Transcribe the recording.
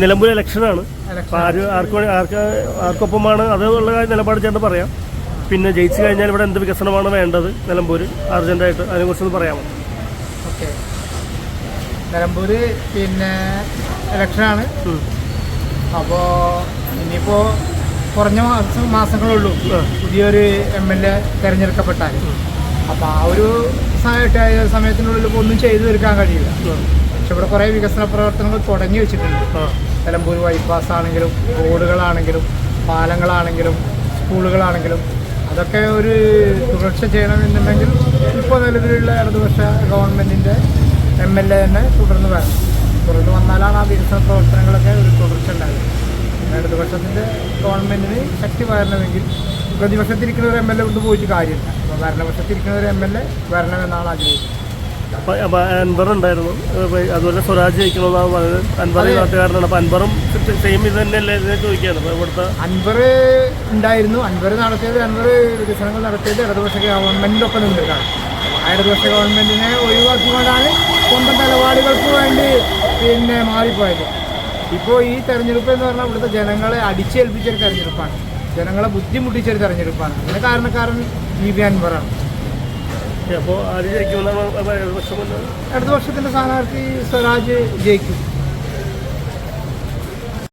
നിലമ്പൂർ ഇലക്ഷനാണ്. ആർക്കൊപ്പമാണ് അതുള്ള നിലപാട് ചേട്ടൻ പറയാം. പിന്നെ ജയിച്ചു കഴിഞ്ഞാൽ ഇവിടെ എന്ത് വികസനമാണ് വേണ്ടത് നിലമ്പൂർ അർജന്റായിട്ട് അതിനെക്കുറിച്ചൊന്ന് പറയാമോ? ഓക്കെ, നിലമ്പൂർ പിന്നെ ഇലക്ഷനാണ്. അപ്പോൾ ഇനിയിപ്പോൾ കുറഞ്ഞ മാസങ്ങളുള്ളൂ പുതിയൊരു MLA തിരഞ്ഞെടുക്കപ്പെട്ടാൽ. അപ്പോൾ ആ ഒരു സമയത്തിനുള്ളിൽ ഇപ്പോൾ ഒന്നും ചെയ്തു തീർക്കാൻ കഴിയില്ല. പക്ഷെ ഇവിടെ കുറേ വികസന പ്രവർത്തനങ്ങൾ തുടങ്ങി വെച്ചിട്ടുണ്ട്. നിലമ്പൂർ ബൈപ്പാസ് ആണെങ്കിലും റോഡുകളാണെങ്കിലും പാലങ്ങളാണെങ്കിലും സ്കൂളുകളാണെങ്കിലും അതൊക്കെ ഒരു തുടർച്ച ചെയ്യണമെന്നുണ്ടെങ്കിൽ ഇപ്പോൾ നിലവിലുള്ള ഇടതുപക്ഷ ഗവൺമെൻറ്റിൻ്റെ MLA തന്നെ തുടർന്ന് വന്നാലാണ് ആ വികസന പ്രവർത്തനങ്ങളൊക്കെ ഒരു തുടർച്ച ഉണ്ടാകുന്നത്. ഇടതുപക്ഷത്തിൻ്റെ ഗവൺമെൻറ്റിന് ശക്തി വരണമെങ്കിൽ പ്രതിപക്ഷത്തിരിക്കുന്ന ഒരു MLA കൊണ്ട് പോയിട്ട് കാര്യമില്ല. അപ്പോൾ ഭരണപക്ഷത്തിരിക്കുന്ന ഒരു MLA വരണമെന്നാണ് ആഗ്രഹിക്കുന്നത്. അൻവർ ഉണ്ടായിരുന്നു, അതുപോലെ സ്വരാജ് ജയിക്കണമെന്നാണ് പറയുന്നത്. അൻവർ നാട്ടുകാരനാണ്. അപ്പോൾ അൻവറും സെയിം ഇത് തന്നെയല്ലേ ചോദിക്കുകയാണ്. അപ്പോൾ ഇവിടുത്തെ അൻവർ ഉണ്ടായിരുന്നു. അൻവർ വികസനങ്ങൾ നടത്തിയത് ഇടതുപക്ഷ ഗവൺമെൻറ്റിനൊപ്പം നിന്നിട്ടാണ്. ആ ഇടതുപക്ഷ ഗവൺമെൻറ്റിനെ ഒഴിവാക്കിക്കൊണ്ടാണ് സ്വന്തം നിലപാടുകൾക്ക് വേണ്ടി പിന്നെ മാറിപ്പോയത്. ഇപ്പോൾ ഈ തെരഞ്ഞെടുപ്പ് എന്ന് പറഞ്ഞാൽ ഇവിടുത്തെ ജനങ്ങളെ അടിച്ചേൽപ്പിച്ചൊരു തെരഞ്ഞെടുപ്പാണ്, ജനങ്ങളെ ബുദ്ധിമുട്ടിച്ചൊരു തെരഞ്ഞെടുപ്പാണ്. അതിന് കാരണക്കാരൻ EV അൻവറാണ്. അപ്പോൾ ആര് ജയിക്കുമെന്നാണ് ഇടതുപക്ഷത്തിൻ്റെ സ്ഥാനാർത്ഥി സ്വരാജ് ജയിക്കും.